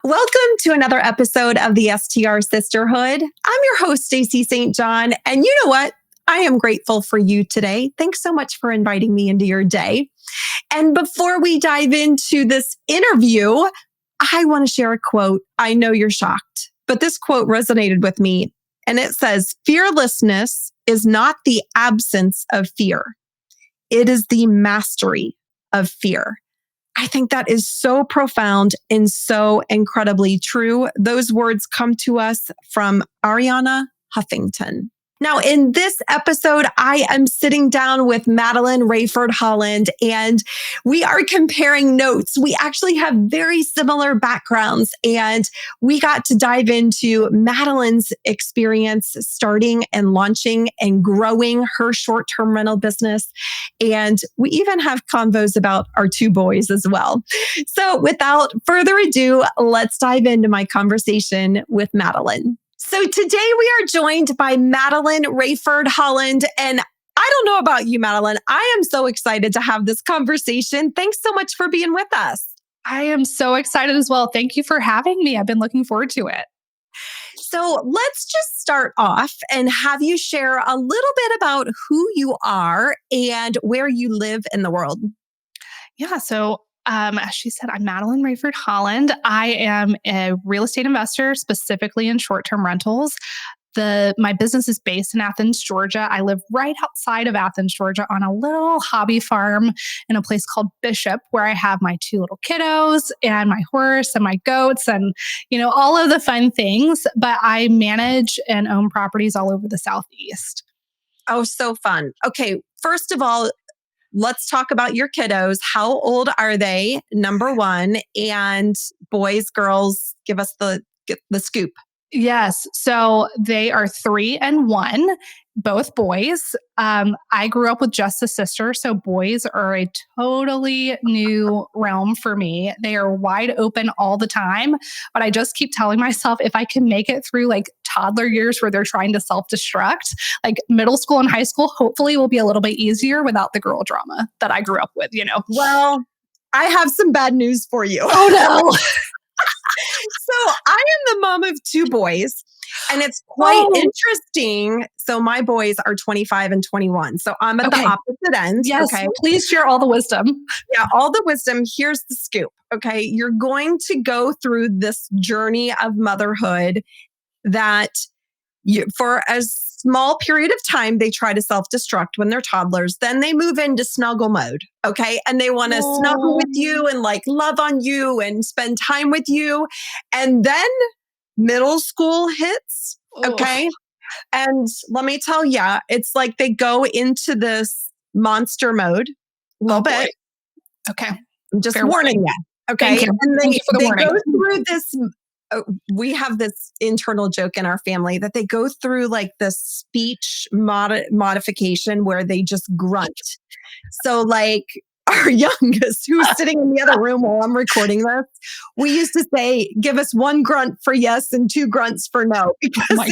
Welcome to another episode of the STR Sisterhood. I'm your host, Stacey St. John, and you know what? I am grateful for you today. Thanks so much for inviting me into your day. And before we dive into this interview, I want to share a quote. I know you're shocked, but this quote resonated with me, and it says, "Fearlessness is not the absence of fear. It is the mastery of fear." I think that is so profound and so incredibly true. Those words come to us from Ariana Huffington. Now, in this episode, I am sitting down with Madeleine Raiford Holland, and we are comparing notes. We actually have very similar backgrounds, and we got to dive into Madeleine's experience starting and launching and growing her short-term rental business. And we even have convos about our two boys as well. So without further ado, let's dive into my conversation with Madeleine. So today we are joined by Madeleine Raiford Holland. And I don't know about you, Madeleine. I am so excited to have this conversation. Thanks so much for being with us. I am so excited as well. Thank you for having me. I've been looking forward to it. So let's just start off and have you share a little bit about who you are and where you live in the world. Yeah. So as she said, I'm Madeleine Raiford Holland. I am a real estate investor, specifically in short-term rentals. My business is based in Athens, Georgia. I live right outside of Athens, Georgia, on a little hobby farm in a place called Bishop, where I have my two little kiddos and my horse and my goats and, all of the fun things. But I manage and own properties all over the Southeast. Oh, so fun. Okay. First of all, let's talk about your kiddos. How old are they? Number one. And boys, girls, give us the scoop. Yes. So they are 3 and 1, both boys. I grew up with just a sister. So boys are a totally new realm for me. They are wide open all the time. But I just keep telling myself, if I can make it through like toddler years where they're trying to self-destruct, like middle school and high school, hopefully will be a little bit easier without the girl drama that I grew up with, Well, I have some bad news for you. Oh no. So I am the mom of 2 boys, and it's quite interesting. So my boys are 25 and 21. So I'm at the opposite end. Yes, okay. Please share all the wisdom. Yeah, all the wisdom. Here's the scoop. Okay. You're going to go through this journey of motherhood that for a small period of time, they try to self-destruct when they're toddlers. Then they move into snuggle mode. Okay. And they want to snuggle with you and like love on you and spend time with you. And then middle school hits. Okay. And let me tell you, it's like they go into this monster mode a little bit. Okay. I'm just warning you. Okay. Thank you. And Thank you for the warning. Go through this. We have this internal joke in our family that they go through like the speech modification where they just grunt. So like our youngest, who's sitting in the other room while I'm recording this, we used to say, give us 1 grunt for yes and 2 grunts for no. Because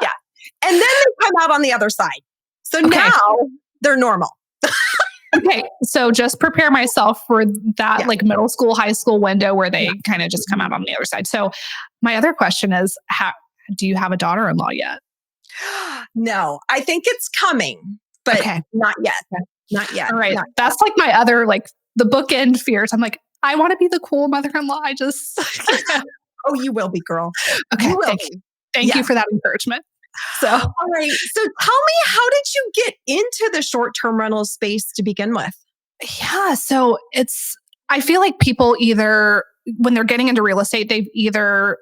yeah. And then they come out on the other side. So now they're normal. Okay. So just prepare myself for that like middle school, high school window where they kind of just come out on the other side. So my other question is, do you have a daughter-in-law yet? No, I think it's coming, but not yet. Not yet. All right. That's like my other, like the bookend fears. I'm like, I want to be the cool mother-in-law. I just. Oh, you will be, girl. Okay. Thank you for that encouragement. So, all right. So tell me, how did you get into the short-term rental space to begin with? Yeah. So I feel like people either, when they're getting into real estate, they've either,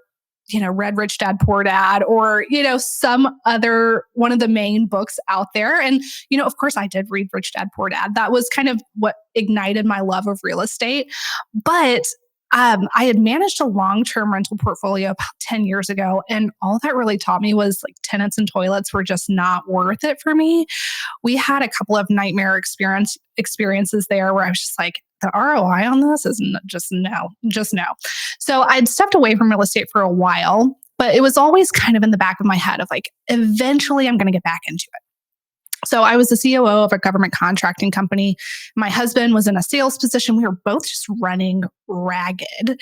read Rich Dad, Poor Dad, or, some other one of the main books out there. And, of course I did read Rich Dad, Poor Dad. That was kind of what ignited my love of real estate. But I had managed a long-term rental portfolio about 10 years ago. And all that really taught me was like tenants and toilets were just not worth it for me. We had a couple of nightmare experiences there where I was just like, the ROI on this is just no. So I'd stepped away from real estate for a while, but it was always kind of in the back of my head of like, eventually I'm going to get back into it. So I was the COO of a government contracting company. My husband was in a sales position. We were both just running ragged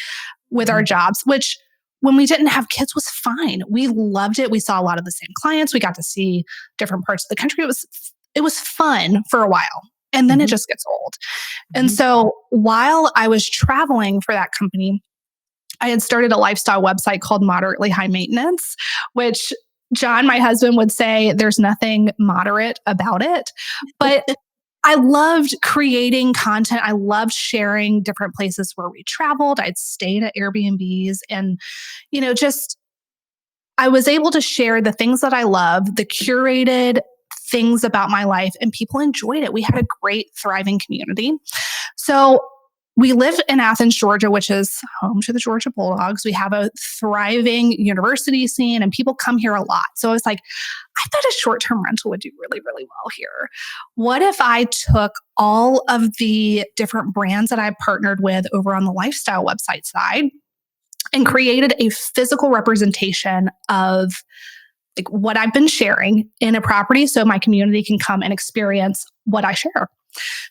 with our jobs, which when we didn't have kids was fine. We loved it. We saw a lot of the same clients. We got to see different parts of the country. It was fun for a while. And then it just gets old. And so while I was traveling for that company, I had started a lifestyle website called Moderately High Maintenance, which John, my husband, would say there's nothing moderate about it. But I loved creating content. I loved sharing different places where we traveled. I'd stayed at Airbnbs and, just I was able to share the things that I love, the curated things about my life, and people enjoyed it. We had a great, thriving community. So we live in Athens, Georgia, which is home to the Georgia Bulldogs. We have a thriving university scene and people come here a lot. So I was like, I thought a short-term rental would do really, really well here. What if I took all of the different brands that I partnered with over on the lifestyle website side and created a physical representation of like what I've been sharing in a property so my community can come and experience what I share.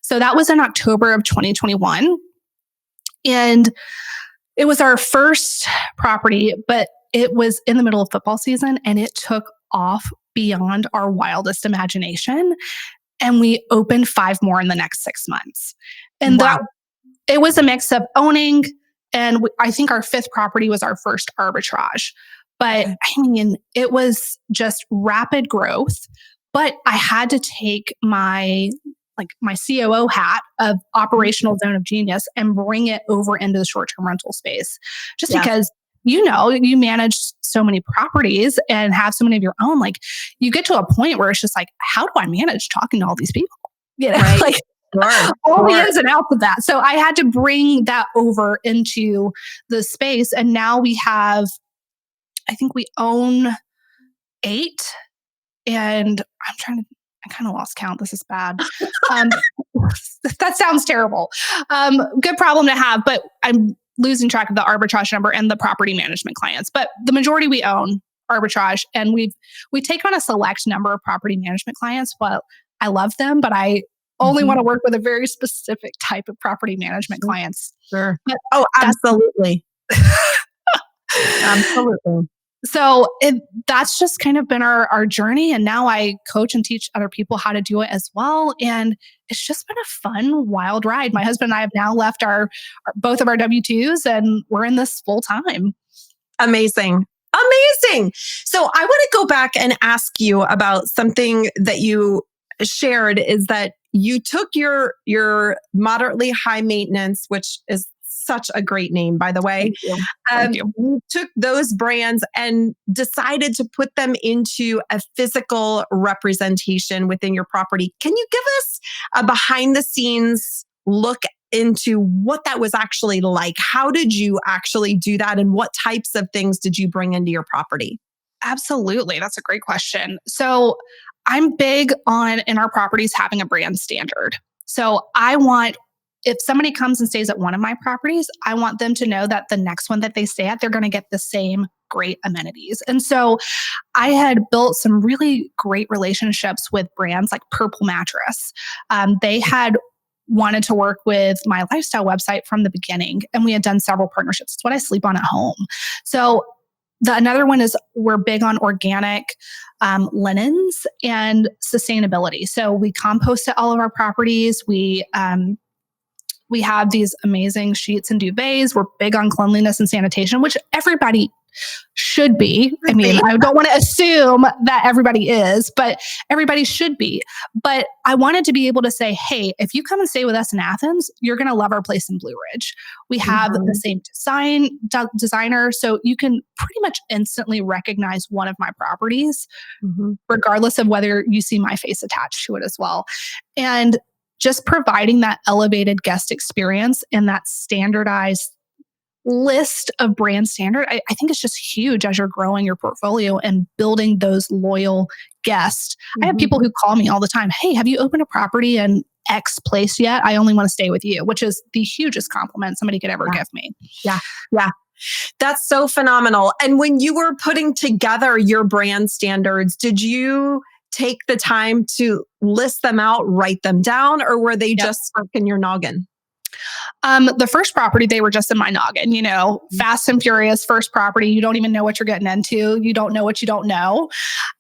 So that was in October of 2021. And it was our first property, but it was in the middle of football season and it took off beyond our wildest imagination. And we opened 5 more in the next 6 months. And it was a mix of owning, and I think our 5th property was our first Arbitrage. But I mean, it was just rapid growth. But I had to take my COO hat of operational zone of genius and bring it over into the short-term rental space. Just because, you manage so many properties and have so many of your own, like you get to a point where it's just like, how do I manage talking to all these people? Right. Like all the ins and outs of that. So I had to bring that over into the space. And now we have, I think we own 8, and I kind of lost count. This is bad. That sounds terrible. Good problem to have, but I'm losing track of the Arbitrage number and the property management clients. But the majority we own Arbitrage, and we take on a select number of property management clients. Well, I love them, but I only want to work with a very specific type of property management clients. Sure. Oh, absolutely. Absolutely. So that's just kind of been our journey. And now I coach and teach other people how to do it as well. And it's just been a fun, wild ride. My husband and I have now left both of our W-2s and we're in this full time. Amazing. Amazing. So I want to go back and ask you about something that you shared, is that you took your moderately high maintenance, which is such a great name, by the way. Thank you. You took those brands and decided to put them into a physical representation within your property. Can you give us a behind the scenes look into what that was actually like? How did you actually do that? And what types of things did you bring into your property? Absolutely. That's a great question. So I'm big on in our properties having a brand standard. So if somebody comes and stays at one of my properties, I want them to know that the next one that they stay at, they're going to get the same great amenities. And so I had built some really great relationships with brands like Purple Mattress. They had wanted to work with my lifestyle website from the beginning, and we had done several partnerships. It's what I sleep on at home. So another one is we're big on organic linens and sustainability. So we compost at all of our properties. We have these amazing sheets and duvets. We're big on cleanliness and sanitation, which everybody should be. I mean, I don't want to assume that everybody is, but everybody should be. But I wanted to be able to say, hey, if you come and stay with us in Athens, you're going to love our place in Blue Ridge. We have the same designer. So you can pretty much instantly recognize one of my properties, regardless of whether you see my face attached to it as well. And just providing that elevated guest experience and that standardized list of brand standard, I think it's just huge as you're growing your portfolio and building those loyal guests. I have people who call me all the time, hey, have you opened a property in X place yet? I only want to stay with you, which is the hugest compliment somebody could ever give me. Yeah. That's so phenomenal. And when you were putting together your brand standards, did you take the time to list them out, write them down, or were they just stuck in your noggin? The first property, they were just in my noggin, fast and furious first property. You don't even know what you're getting into. You don't know what you don't know.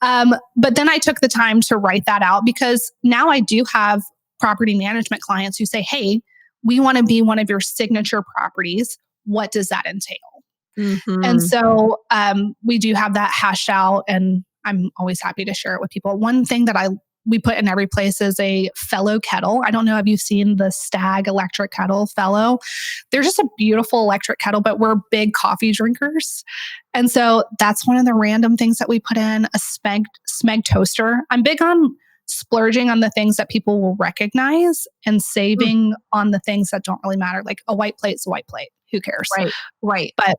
But then I took the time to write that out because now I do have property management clients who say, hey, we want to be one of your signature properties. What does that entail? Mm-hmm. And so we do have that hashed out, and I'm always happy to share it with people. One thing that we put in every place is a Fellow kettle. I don't know if you've seen the Stag electric kettle, Fellow. They're just a beautiful electric kettle, but we're big coffee drinkers. And so that's one of the random things that we put in, a Smeg toaster. I'm big on splurging on the things that people will recognize and saving on the things that don't really matter. Like a white plate's a white plate. Who cares? Right. But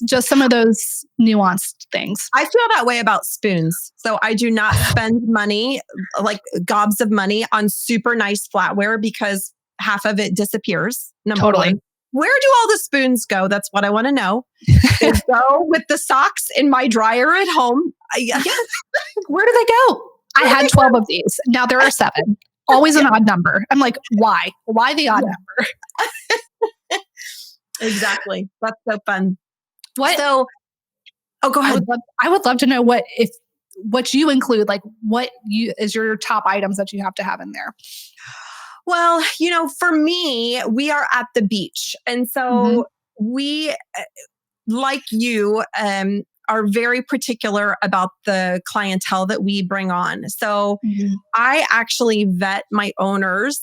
just some of those nuanced things. I feel that way about spoons. So I do not spend money, like gobs of money on super nice flatware because half of it disappears. Number one. Where do all the spoons go? That's what I want to know. They go with the socks in my dryer at home. Where do they go? I had 12 of these. Now there are 7. Always an odd number. I'm like, why? Why the odd number? Exactly. That's so fun. What? So, go ahead. I would love to know what you include, like what is your top items that you have to have in there. Well, for me, we are at the beach. And so we, like you, are very particular about the clientele that we bring on. So I actually vet my owners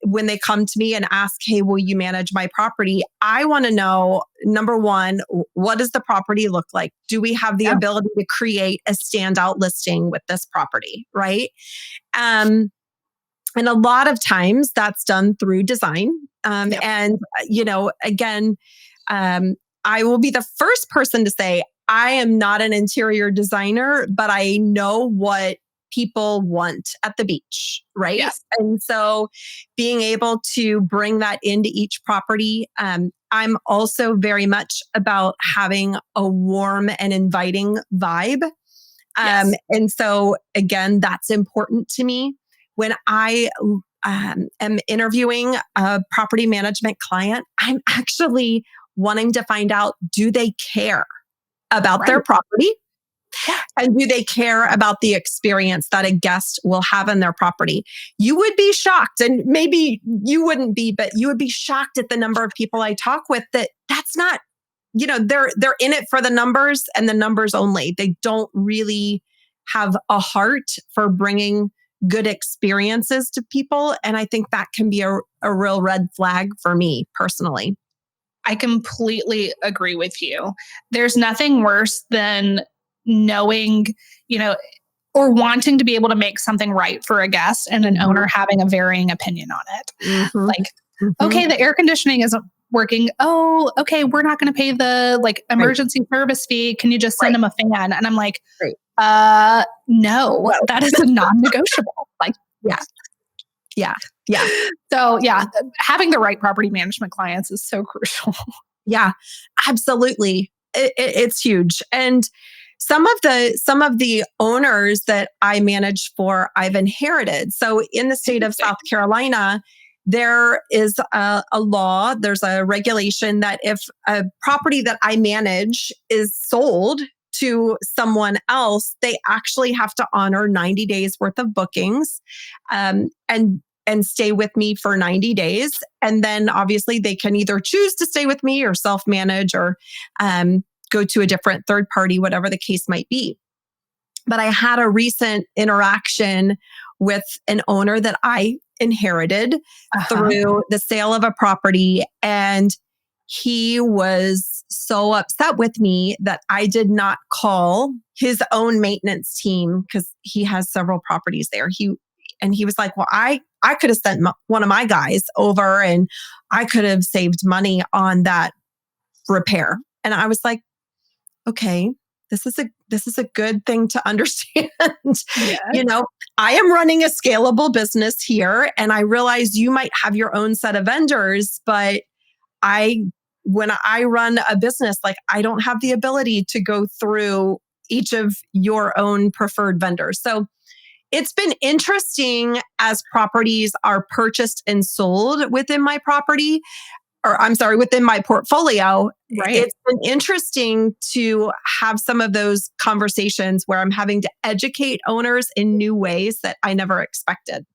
when they come to me and ask, hey, will you manage my property? I want to know, number one, what does the property look like? Do we have the ability to create a standout listing with this property, right? And a lot of times that's done through design. And, again, I will be the first person to say, I am not an interior designer, but I know what people want at the beach, right? Yes. And so being able to bring that into each property, I'm also very much about having a warm and inviting vibe. And so again, that's important to me. When I am interviewing a property management client, I'm actually wanting to find out, do they care about their property? And do they care about the experience that a guest will have in their property? You would be shocked, and maybe you wouldn't be, but you would be shocked at the number of people I talk with that's not, they're in it for the numbers and the numbers only. They don't really have a heart for bringing good experiences to people. And I think that can be a real red flag for me personally. I completely agree with you. There's nothing worse than knowing, or wanting to be able to make something right for a guest and an owner having a varying opinion on it. Like, okay, the air conditioning isn't working. Oh, okay, we're not going to pay the emergency service fee. Can you just send them a fan? And I'm like, no, that is a non-negotiable. Yeah. So having the right property management clients is so crucial. Yeah, absolutely. It's huge. And some of the owners that I manage for, I've inherited. So in the state of South Carolina, there is a law, there's a regulation that if a property that I manage is sold to someone else, they actually have to honor 90 days worth of bookings and stay with me for 90 days. And then obviously they can either choose to stay with me or self-manage or go to a different third party, whatever the case might be. But I had a recent interaction with an owner that I inherited through the sale of a property. And he was so upset with me that I did not call his own maintenance team because he has several properties there. He was like, well, I could have sent one of my guys over and I could have saved money on that repair. And I was like, okay, this is a good thing to understand. Yes. I am running a scalable business here, and I realize you might have your own set of vendors, but when I run a business, I don't have the ability to go through each of your own preferred vendors. So It's been interesting as properties are purchased and sold within my property, or I'm sorry, within my portfolio. Right. It's been interesting to have some of those conversations where I'm having to educate owners in new ways that I never expected.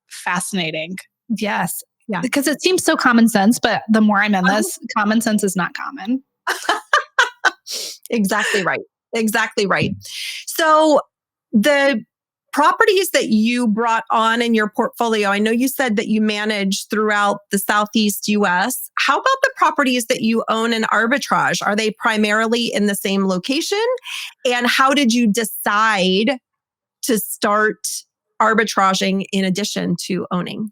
Fascinating. Yes. Yeah. Because it seems so common sense, but the more I'm in this, common sense is not common. Exactly right. Exactly right. So the properties that you brought on in your portfolio, I know you said that you manage throughout the Southeast US. How about the properties that you own in Arbitrage? Are they primarily in the same location? And how did you decide to start arbitraging in addition to owning?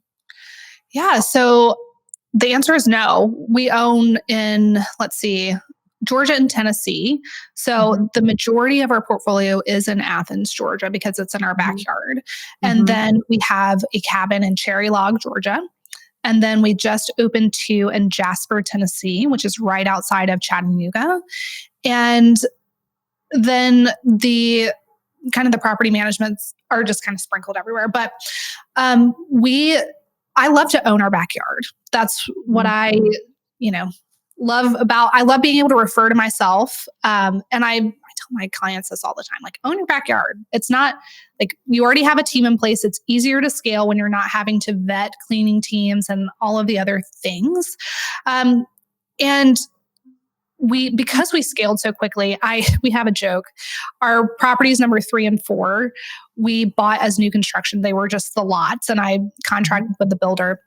Yeah. So the answer is no. We own in, let's see, Georgia and Tennessee. So the majority of our portfolio is in Athens, Georgia, because it's in our backyard. And then we have a cabin in Cherry Log, Georgia. And then we just opened two in Jasper, Tennessee, which is right outside of Chattanooga. And then the kind of the property managements are just kind of sprinkled everywhere. But we I love to own our backyard. That's what I, love about. I love being able to refer to myself. And I tell my clients this all the time, like, own your backyard. It's not like you already have a team in place. It's easier to scale when you're not having to vet cleaning teams and all of the other things. And because we scaled so quickly, we have a joke. Our properties number 3 and 4, we bought as new construction. They were just the lots, and I contracted with the builder.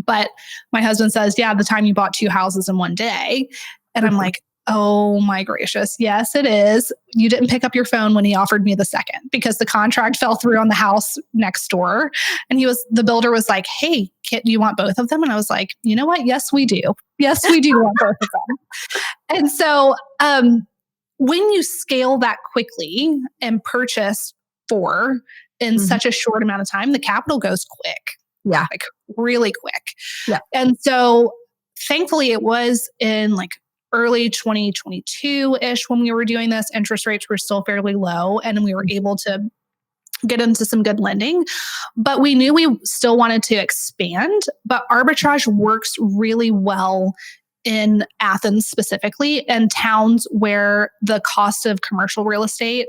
But my husband says, yeah, the time you bought 2 houses in one day. And I'm like, oh my gracious. Yes, it is. You didn't pick up your phone when he offered me the second because the contract fell through on the house next door. And the builder was like, hey, do you want both of them? And I was like, you know what? Yes, we do. Yes, we do want both of them. And so when you scale that quickly and purchase 4 in such a short amount of time, the capital goes quick. Yeah. Like really quick. Yeah. And so thankfully it was in like early 2022-ish when we were doing this. Interest rates were still fairly low and we were able to get into some good lending, but we knew we still wanted to expand. But arbitrage works really well in Athens specifically, and towns where the cost of commercial real estate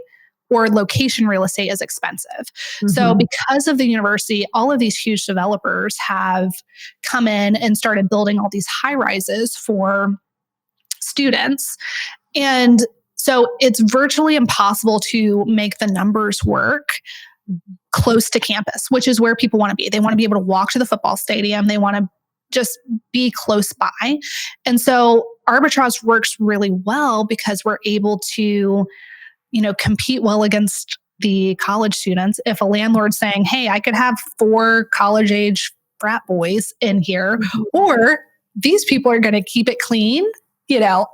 or location real estate is expensive. So because of the university, all of these huge developers have come in and started building all these high rises for students. And so it's virtually impossible to make the numbers work close to campus, which is where people want to be. They want to be able to walk to the football stadium. They want to just be close by. And so arbitrage works really well because we're able to compete well against the college students. If a landlord's saying, hey, I could have 4 college age frat boys in here, or these people are going to keep it clean,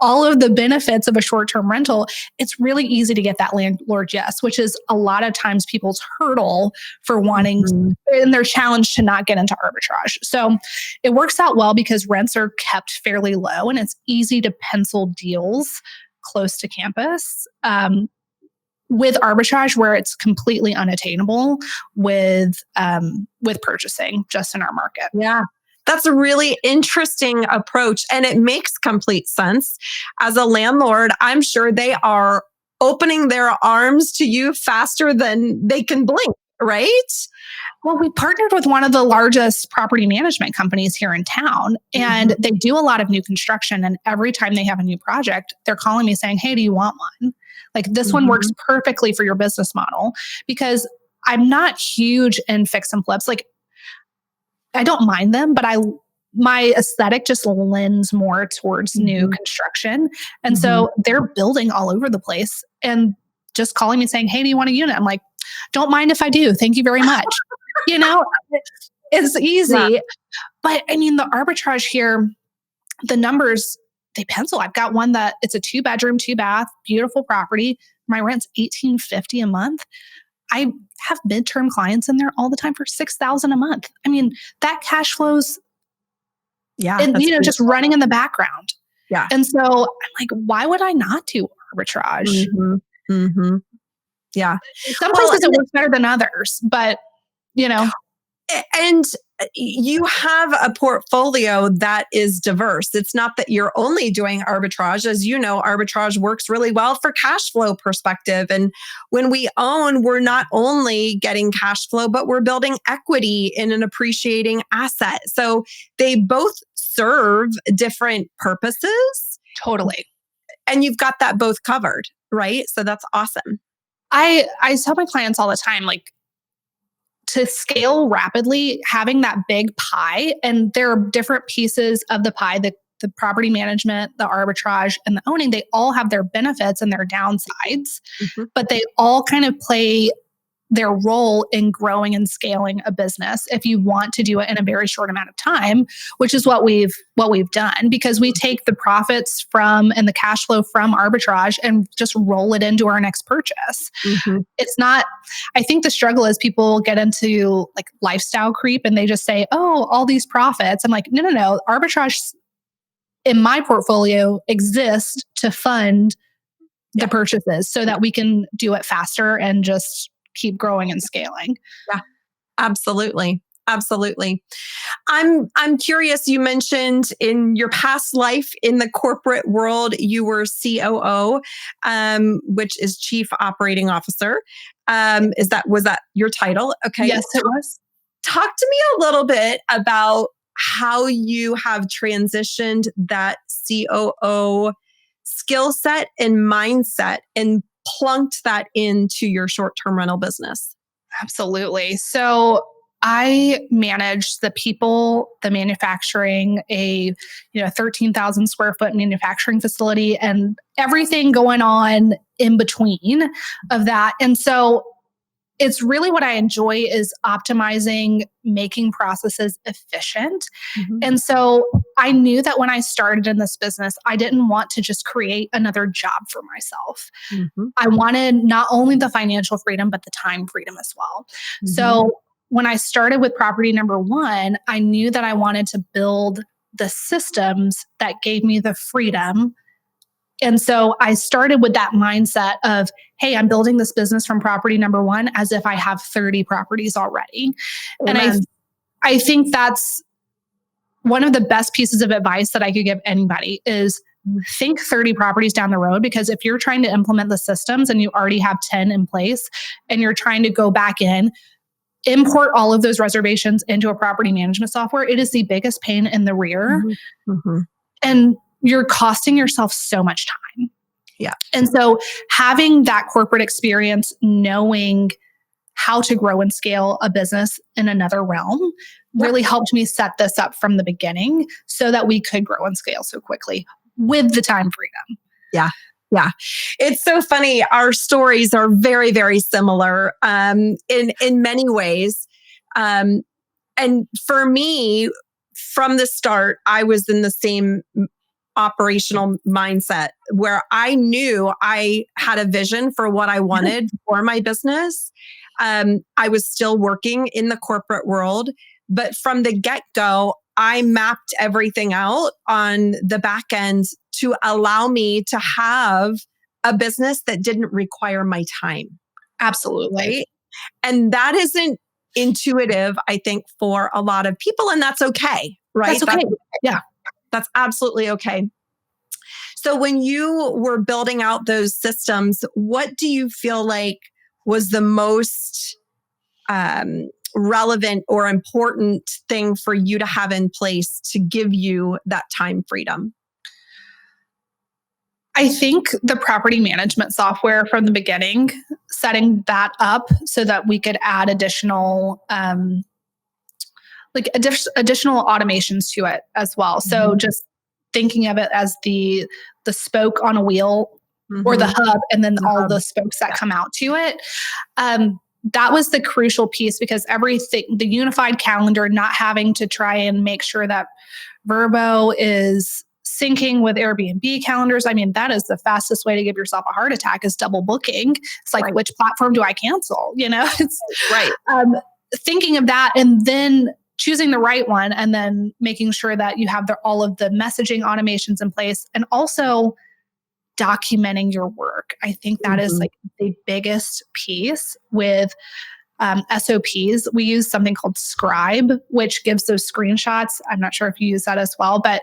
all of the benefits of a short-term rental, it's really easy to get that landlord yes, which is a lot of times people's hurdle for wanting and their challenge to not get into arbitrage. So it works out well because rents are kept fairly low and it's easy to pencil deals close to campus. With arbitrage, where it's completely unattainable with purchasing just in our market. Yeah. That's a really interesting approach. And it makes complete sense. As a landlord, I'm sure they are opening their arms to you faster than they can blink, right? Well, we partnered with one of the largest property management companies here in town, and they do a lot of new construction. And every time they have a new project, they're calling me saying, hey, do you want one? Like this one works perfectly for your business model, because I'm not huge in fix and flips. Like I don't mind them, but my aesthetic just lends more towards new construction. And so they're building all over the place and just calling me saying, hey, do you want a unit? I'm like, don't mind if I do. Thank you very much. It's easy. Yeah. But I mean, the arbitrage here, the numbers, they pencil. I've got one that it's a 2-bedroom, 2-bath, beautiful property. My rent's $1,850 a month. I have midterm clients in there all the time for $6,000 a month. I mean, that cash flows, and just running in the background. Yeah. And so I'm like, why would I not do arbitrage? Yeah. Some places it works better than others, but and you have a portfolio that is diverse. It's not that you're only doing arbitrage. As you know, arbitrage works really well for cash flow perspective. And when we own, we're not only getting cash flow, but we're building equity in an appreciating asset. So they both serve different purposes. Totally. And you've got that both covered, right? So that's awesome. I tell my clients all the time, like, to scale rapidly, having that big pie, and there are different pieces of the pie, the property management, the arbitrage, and the owning, they all have their benefits and their downsides, but they all kind of play their role in growing and scaling a business if you want to do it in a very short amount of time, which is what we've done, because we take the profits from and the cash flow from arbitrage and just roll it into our next purchase. It's not, I think the struggle is people get into like lifestyle creep and they just say, oh, all these profits. I'm like, no. Arbitrage in my portfolio exists to fund the purchases so that we can do it faster and just keep growing and scaling. Yeah, absolutely. Absolutely. I'm curious, you mentioned in your past life in the corporate world, you were COO, which is Chief Operating Officer. Was that your title? Okay. Yes, it was. Talk to me a little bit about how you have transitioned that COO skill set and mindset and plunked that into your short-term rental business. Absolutely. So I manage the people, the manufacturing, a 13,000 square foot manufacturing facility, and everything going on in between of that. And so it's really what I enjoy is optimizing, making processes efficient. And so I knew that when I started in this business, I didn't want to just create another job for myself. I wanted not only the financial freedom, but the time freedom as well. So when I started with property number one, I knew that I wanted to build the systems that gave me the freedom. And so I started with that mindset of, hey, I'm building this business from property number one as if I have 30 properties already. Amen. And I think that's one of the best pieces of advice that I could give anybody is think 30 properties down the road, because if you're trying to implement the systems and you already have 10 in place and you're trying to go back in, import all of those reservations into a property management software, it is the biggest pain in the rear. And you're costing yourself so much time. Yeah. And so having that corporate experience, knowing how to grow and scale a business in another realm really helped me set this up from the beginning so that we could grow and scale so quickly with the time freedom. Yeah. Yeah. It's so funny. Our stories are very, very similar in many ways. And for me, from the start, I was in the same operational mindset where I knew I had a vision for what I wanted for my business. I was still working in the corporate world, but from the get-go, I mapped everything out on the back end to allow me to have a business that didn't require my time. Absolutely. Right? And that isn't intuitive, I think, for a lot of people. And that's okay, right? That's okay. Yeah. That's absolutely okay. So when you were building out those systems, what do you feel like was the most relevant or important thing for you to have in place to give you that time freedom? I think the property management software from the beginning, setting that up so that we could add additional additional automations to it as well. So just thinking of it as the spoke on a wheel or the hub, and then all the spokes that come out to it. That was the crucial piece, because everything, the unified calendar, not having to try and make sure that Verbo is syncing with Airbnb calendars. I mean, that is the fastest way to give yourself a heart attack, is double booking. It's like, which platform do I cancel? It's right. Thinking of that, and then choosing the right one, and then making sure that you have all of the messaging automations in place. And also documenting your work. I think that is like the biggest piece with SOPs. We use something called Scribe, which gives those screenshots. I'm not sure if you use that as well, but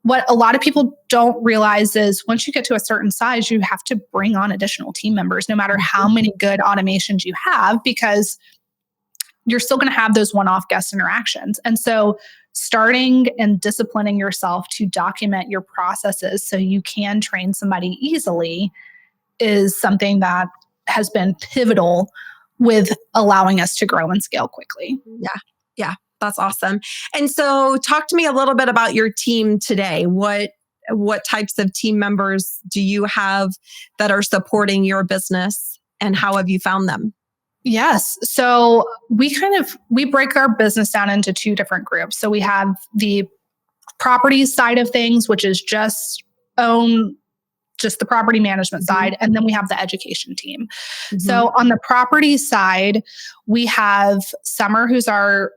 what a lot of people don't realize is once you get to a certain size, you have to bring on additional team members, no matter how many good automations you have, because you're still going to have those one-off guest interactions. And so starting and disciplining yourself to document your processes so you can train somebody easily is something that has been pivotal with allowing us to grow and scale quickly. Yeah. That's awesome. And so talk to me a little bit about your team today. What types of team members do you have that are supporting your business, and how have you found them? Yes. So we break our business down into two different groups. So we have the property side of things, which is just the property management side. And then we have the education team. So on the property side, we have Summer, who's our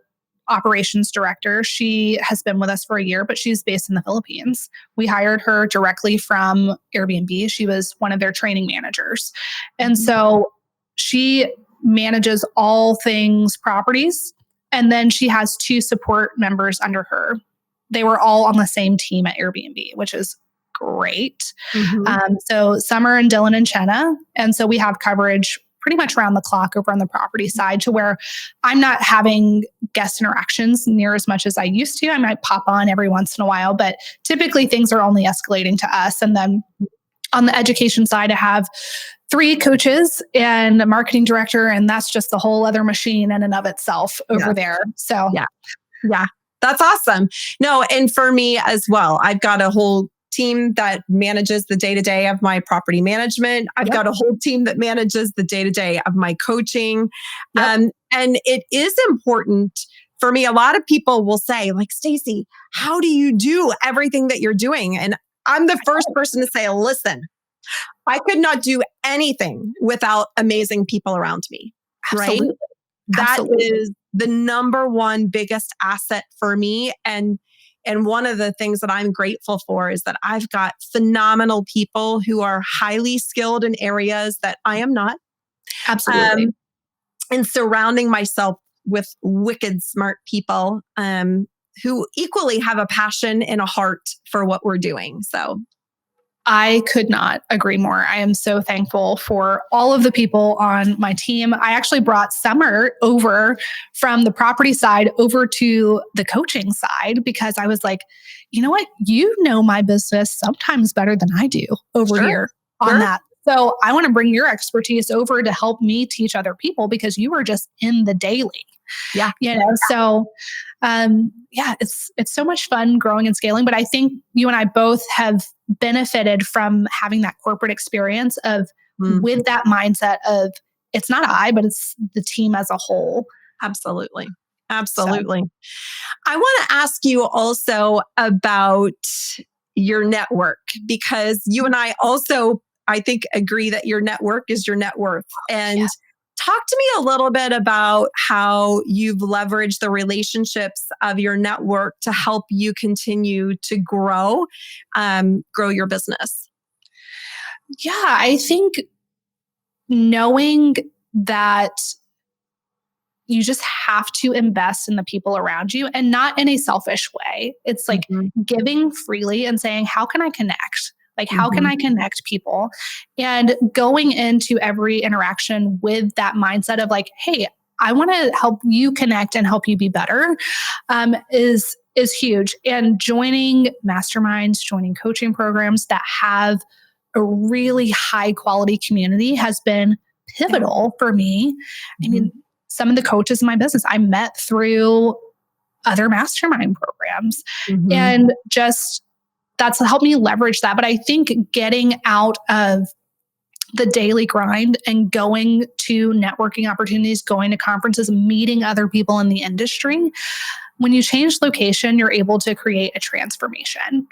operations director. She has been with us for a year, but she's based in the Philippines. We hired her directly from Airbnb. She was one of their training managers. And so she manages all things properties. And then she has 2 support members under her. They were all on the same team at Airbnb, which is great. So Summer and Dylan and Chenna. And so we have coverage pretty much around the clock over on the property side, to where I'm not having guest interactions near as much as I used to. I might pop on every once in a while, but typically things are only escalating to us. And then on the education side, I have 3 coaches and a marketing director, and that's just the whole other machine in and of itself over there. So yeah, that's awesome. No, and for me as well, I've got a whole team that manages the day-to-day of my property management. I've got a whole team that manages the day-to-day of my coaching. And it is important for me. A lot of people will say, like, Stacey, how do you do everything that you're doing? And I'm the first person to say, listen, I could not do anything without amazing people around me. Absolutely. Right? That is the number one biggest asset for me. And one of the things that I'm grateful for is that I've got phenomenal people who are highly skilled in areas that I am not. Absolutely. And surrounding myself with wicked smart people who equally have a passion and a heart for what we're doing. So I could not agree more. I am so thankful for all of the people on my team. I actually brought Summer over from the property side over to the coaching side, because I was like, you know what? You know my business sometimes better than I do over here on that. So I want to bring your expertise over to help me teach other people, because you are just in the daily. So it's so much fun growing and scaling. But I think you and I both have benefited from having that corporate experience of with that mindset of it's not I, but it's the team as a whole. Absolutely. I want to ask you also about your network, because you and I also, I think, agree that your network is your net worth. And talk to me a little bit about how you've leveraged the relationships of your network to help you continue to grow your business. Yeah, I think knowing that you just have to invest in the people around you, and not in a selfish way. It's like giving freely and saying, how can I connect? Like, how can I connect people? And going into every interaction with that mindset of like, hey, I want to help you connect and help you be better is huge. And joining masterminds, joining coaching programs that have a really high quality community has been pivotal for me. I mean, some of the coaches in my business I met through other mastermind programs, and just that's helped me leverage that. But I think getting out of the daily grind and going to networking opportunities, going to conferences, meeting other people in the industry, when you change location, you're able to create a transformation.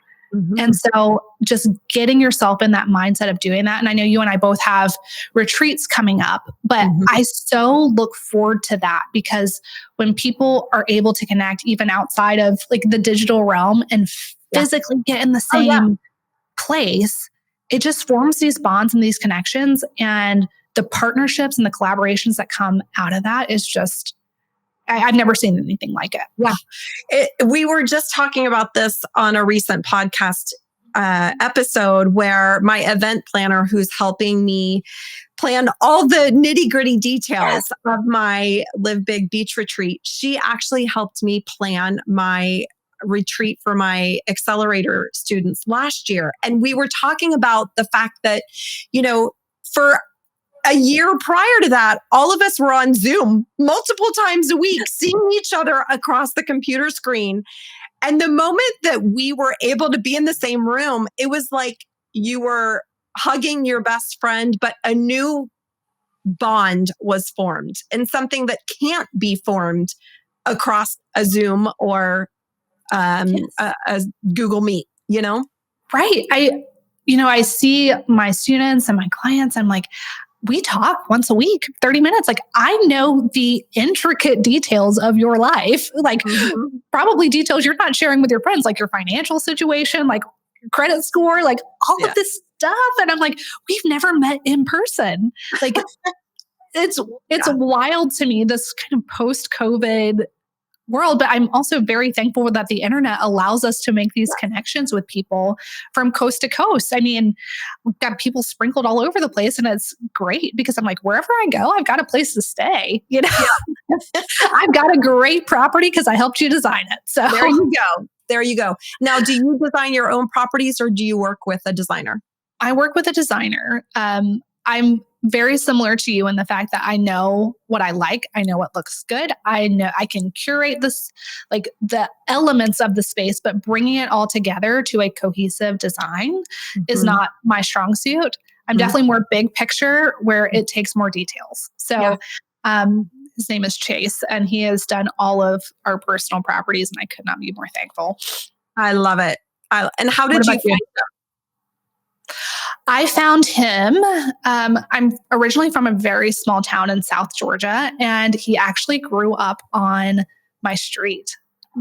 And so just getting yourself in that mindset of doing that. And I know you and I both have retreats coming up, but I so look forward to that, because when people are able to connect even outside of like the digital realm and physically get in the same place, it just forms these bonds and these connections, and the partnerships and the collaborations that come out of that is just, I've never seen anything like it. Yeah. We were just talking about this on a recent podcast episode where my event planner, who's helping me plan all the nitty gritty details of my Live Big Beach retreat, she actually helped me plan my retreat for my accelerator students last year. And we were talking about the fact that, for a year prior to that, all of us were on Zoom multiple times a week, seeing each other across the computer screen. And the moment that we were able to be in the same room, it was like you were hugging your best friend, but a new bond was formed, and something that can't be formed across a Zoom or a Google Meet, Right. I see my students and my clients. I'm like, we talk once a week, 30 minutes. Like, I know the intricate details of your life, like probably details you're not sharing with your friends, like your financial situation, like your credit score, like all of this stuff. And I'm like, we've never met in person. Like, it's wild to me, this kind of post-COVID world. But I'm also very thankful that the internet allows us to make these connections with people from coast to coast. I mean, we've got people sprinkled all over the place, and it's great because I'm like, wherever I go, I've got a place to stay. I've got a great property because I helped you design it. So there you go. Now, do you design your own properties, or do you work with a designer? I work with a designer. I'm very similar to you in the fact that I know what I like. I know what looks good. I know I can curate this, like the elements of the space, but bringing it all together to a cohesive design is not my strong suit. I'm definitely more big picture where it takes more details. So, his name is Chase, and he has done all of our personal properties, and I could not be more thankful. I love it. And how did you find him? I found him. I'm originally from a very small town in South Georgia, and he actually grew up on my street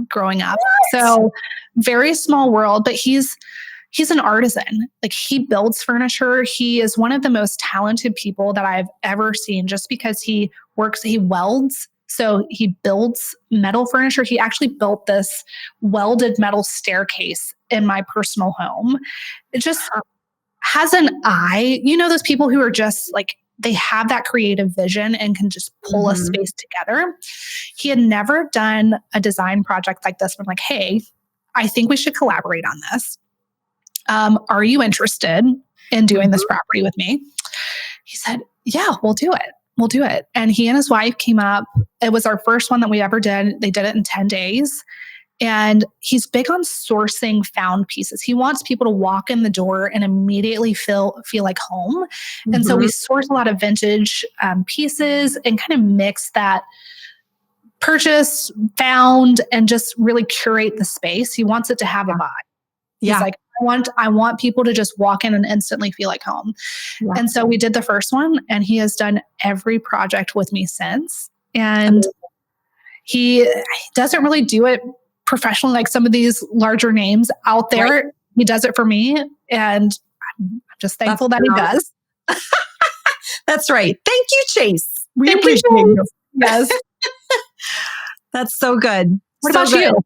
growing up. What? So very small world, but he's an artisan. Like, he builds furniture. He is one of the most talented people that I've ever seen, just because he welds. So he builds metal furniture. He actually built this welded metal staircase in my personal home. It just has an eye, those people who are just like, they have that creative vision and can just pull a space together. He had never done a design project like this. I'm like, hey, I think we should collaborate on this. Are you interested in doing this property with me? He said, yeah, we'll do it. We'll do it. And he and his wife came up. It was our first one that we ever did. They did it in 10 days. And he's big on sourcing found pieces. He wants people to walk in the door and immediately feel like home. And so we source a lot of vintage pieces and kind of mix that purchase, found, and just really curate the space. He wants it to have a vibe. He's like, I want people to just walk in and instantly feel like home. Yeah. And so we did the first one, and he has done every project with me since. And he doesn't really do it professionally like some of these larger names out there. Right. He does it for me, and I'm just thankful that he does. That's right. Thank you, Chase. We appreciate you. Yes. That's so good. What about you?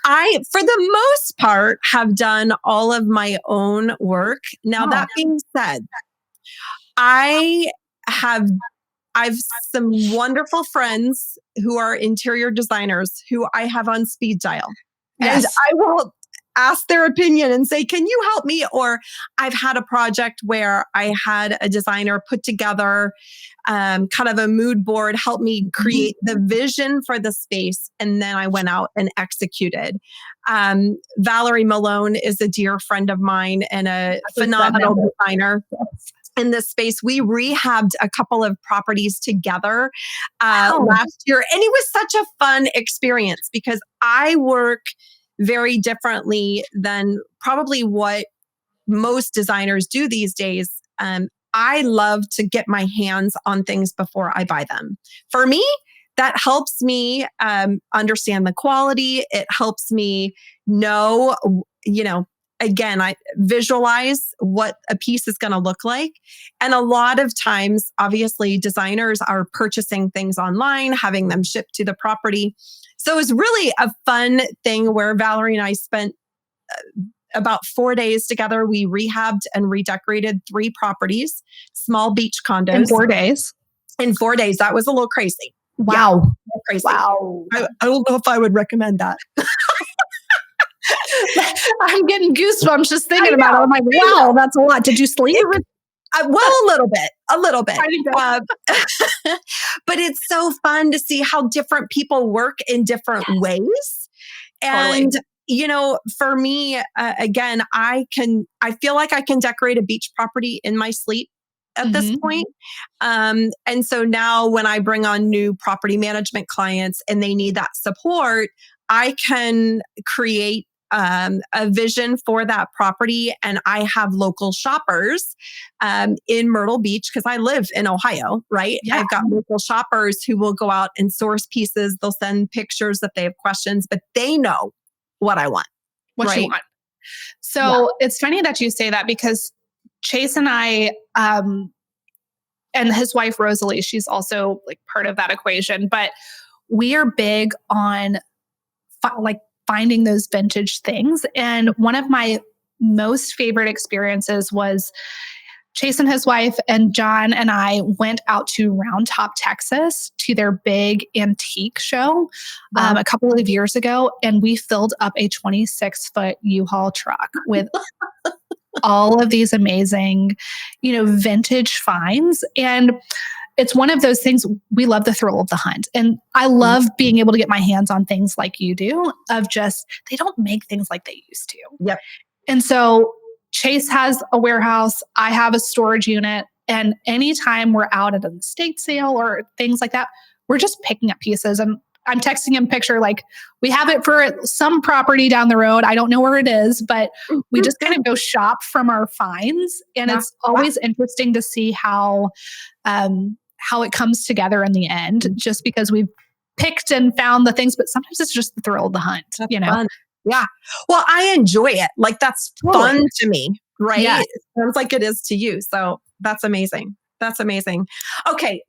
I, for the most part, have done all of my own work. Now, that being said, I've some wonderful friends who are interior designers who I have on speed dial. Yes. And I will ask their opinion and say, can you help me? Or I've had a project where I had a designer put together kind of a mood board, help me create the vision for the space. And then I went out and executed. Valerie Malone is a dear friend of mine and a phenomenal designer. In this space, we rehabbed a couple of properties together last year. And it was such a fun experience because I work very differently than probably what most designers do these days. I love to get my hands on things before I buy them. For me, that helps me understand the quality. It helps me know, again, I visualize what a piece is going to look like. And a lot of times, obviously, designers are purchasing things online, having them shipped to the property. So it was really a fun thing where Valerie and I spent about 4 days together. We rehabbed and redecorated 3 properties, small beach condos. In 4 days? In 4 days. That was a little crazy. Wow. Yeah, crazy. Wow. I don't know if I would recommend that. I'm getting goosebumps just thinking about it. I'm like, wow, that's a lot. Did you sleep? Well, a little bit. But it's so fun to see how different people work in different ways. And, for me, again, I feel like I can decorate a beach property in my sleep at this point. And so now when I bring on new property management clients and they need that support, I can create a vision for that property. And I have local shoppers in Myrtle Beach because I live in Ohio, right? Yeah. I've got local shoppers who will go out and source pieces. They'll send pictures if they have questions, but they know what I want. What you want. So it's funny that you say that because Chase and I, and his wife, Rosalie, she's also like part of that equation, but we are big on finding those vintage things. And one of my most favorite experiences was Chase and his wife and John and I went out to Round Top, Texas to their big antique show a couple of years ago. And we filled up a 26-foot U-Haul truck with all of these amazing, vintage finds. And it's one of those things, we love the thrill of the hunt. And I love being able to get my hands on things like you do of just, they don't make things like they used to. Yep. And so Chase has a warehouse. I have a storage unit. And anytime we're out at an estate sale or things like that, we're just picking up pieces. And I'm texting him a picture like we have it for some property down the road. I don't know where it is, but we just kind of go shop from our finds. And it's always interesting to see how it comes together in the end, just because we've picked and found the things, but sometimes it's just the thrill of the hunt, That's fun. Yeah. Well, I enjoy it. Like that's fun to me, right? Yeah. It sounds like it is to you. So that's amazing. Okay.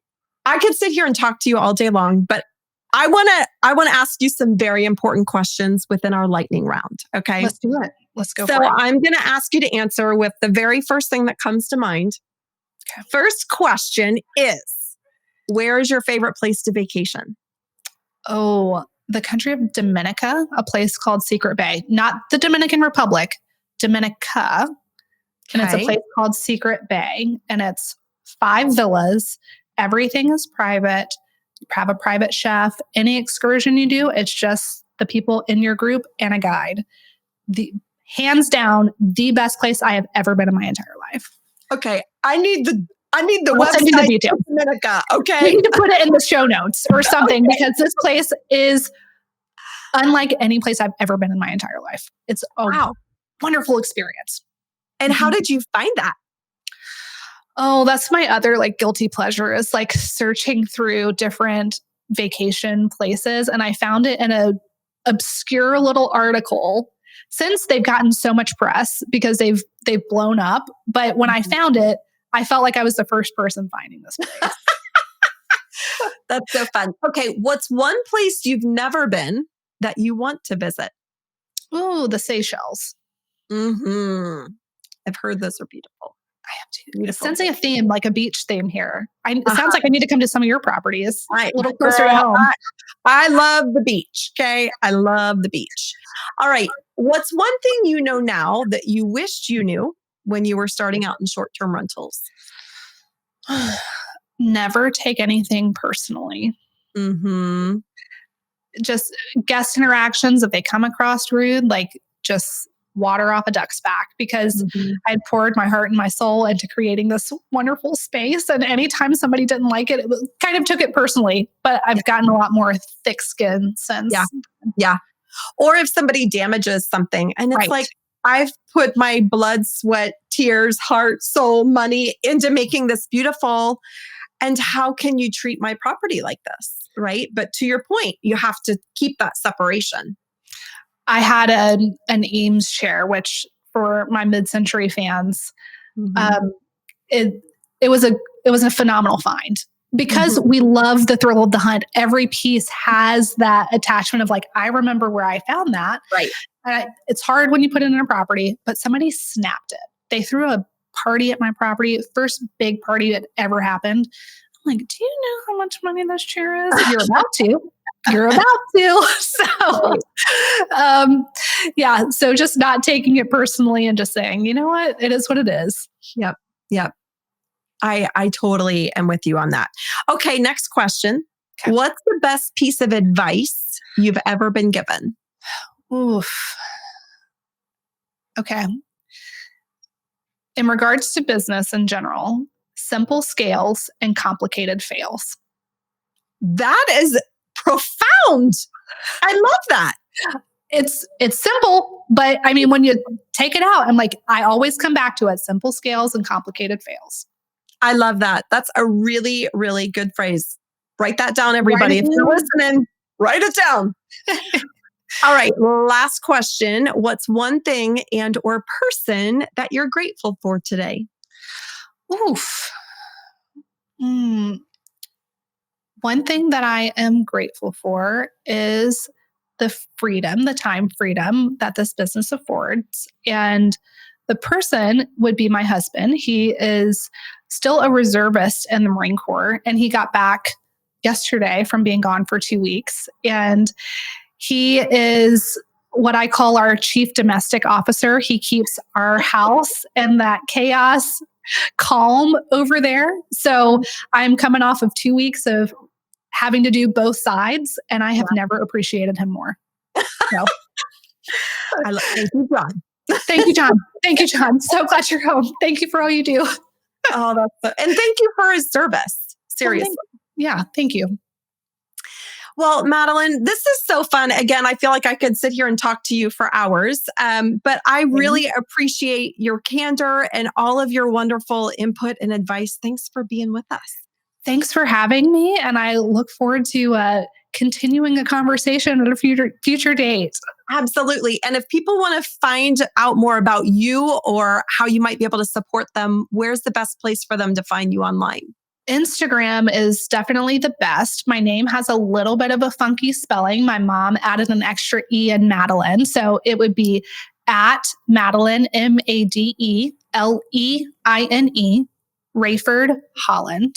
I could sit here and talk to you all day long, but I want to ask you some very important questions within our lightning round. Okay. Let's do it. Let's go for it. So I'm going to ask you to answer with the very first thing that comes to mind. Okay. First question is, where is your favorite place to vacation? Oh, the country of Dominica, a place called Secret Bay, not the Dominican Republic, Dominica. Okay. And it's a place called Secret Bay, and it's 5 villas. Everything is private. You have a private chef. Any excursion you do, it's just the people in your group and a guide. Hands down, the best place I have ever been in my entire life. Okay. I need the website of Dominica. Okay. We need to put it in the show notes or something because this place is unlike any place I've ever been in my entire life. It's a wonderful experience. And how did you find that? Oh, that's my other guilty pleasure is searching through different vacation places. And I found it in a obscure little article since they've gotten so much press because they've blown up. But when I found it, I felt like I was the first person finding this place. That's so fun. Okay. What's one place you've never been that you want to visit? Oh, the Seychelles. Mm-hmm. I've heard those are beautiful. I have to. Beautiful. Sensing a theme, like a beach theme here. It sounds like I need to come to some of your properties. Right. A little closer to home. I love the beach. Okay. I love the beach. All right. What's one thing you know now that you wished you knew when you were starting out in short-term rentals? Never take anything personally. Mm-hmm. Just guest interactions, if they come across rude, just water off a duck's back because I'd poured my heart and my soul into creating this wonderful space. And anytime somebody didn't like it, kind of took it personally, but I've gotten a lot more thick skin since. Yeah. Or if somebody damages something and it's like, I've put my blood, sweat, tears, heart, soul, money into making this beautiful. And how can you treat my property like this? Right. But to your point, you have to keep that separation. I had an Eames chair, which for my mid-century fans. Mm-hmm. It it was a phenomenal find because Mm-hmm. we love the thrill of the hunt. Every piece has that attachment of like, I remember where I found that. Right. It's hard when you put it in a property, but somebody snapped it. They threw a party at my property, first big party that ever happened. I'm like, do you know how much money this chair is? You're about to. You're about to. So, yeah. So just not taking it personally and just saying, you know what? It is what it is. Yep. Yep. I totally am with you on that. Okay. Next question. Okay. What's the best piece of advice you've ever been given? Oof. Okay. In regards to business in general, simple scales and complicated fails. That is profound. I love that. It's simple, but I mean, when you take it out, I'm like, I always come back to it. Simple scales and complicated fails. I love that. That's a really, really good phrase. Write that down, everybody. If you're listening, write it down. All right. Last question. What's one thing and or person that you're grateful for today? Oof. One thing that I am grateful for is the freedom, the time freedom that this business affords. And the person would be my husband. He is still a reservist in the Marine Corps, and he got back yesterday from being gone for 2 weeks. And he is what I call our chief domestic officer. He keeps our house and that chaos calm over there. So I'm coming off of 2 weeks of having to do both sides, and I have never appreciated him more. So. Thank you, John. Thank you, John. Thank you, John. So glad you're home. Thank you for all you do. Oh, and thank you for his service. Seriously. Yeah, thank you. Well, Madeleine, this is so fun. Again, I feel like I could sit here and talk to you for hours, but I really appreciate your candor and all of your wonderful input and advice. Thanks for being with us. Thanks for having me, and I look forward to continuing a conversation at a future date. Absolutely. And if people want to find out more about you or how you might be able to support them, where's the best place for them to find you online? Instagram is definitely the best. My name has a little bit of a funky spelling. My mom added an extra E in Madeleine. So it would be at Madeleine, Madeline, Raiford Holland.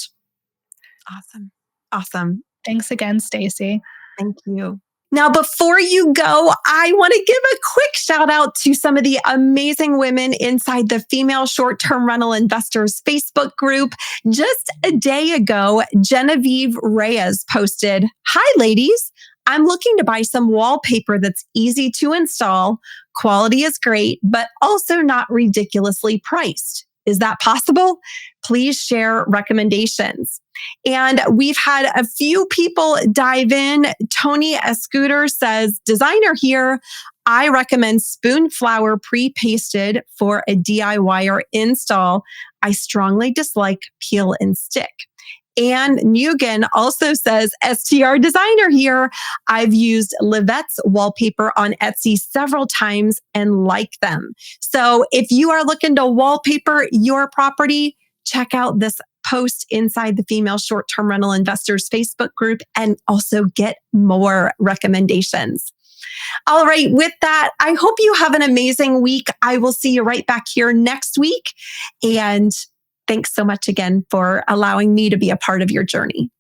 Awesome. Thanks again, Stacey. Thank you. Now, before you go, I want to give a quick shout out to some of the amazing women inside the Female Short-Term Rental Investors Facebook group. Just a day ago, Genevieve Reyes posted, "Hi, ladies. I'm looking to buy some wallpaper that's easy to install. Quality is great, but also not ridiculously priced. Is that possible? Please share recommendations." And we've had a few people dive in. Tony Escooter says, "Designer here. I recommend Spoon Flower pre-pasted for a DIYer install. I strongly dislike peel and stick." Anne Nugan also says, "STR designer here. I've used Livette's wallpaper on Etsy several times and like them." So if you are looking to wallpaper your property, check out this post inside the Female Short-Term Rental Investors Facebook group and also get more recommendations. All right. With that, I hope you have an amazing week. I will see you right back here next week. And thanks so much again for allowing me to be a part of your journey.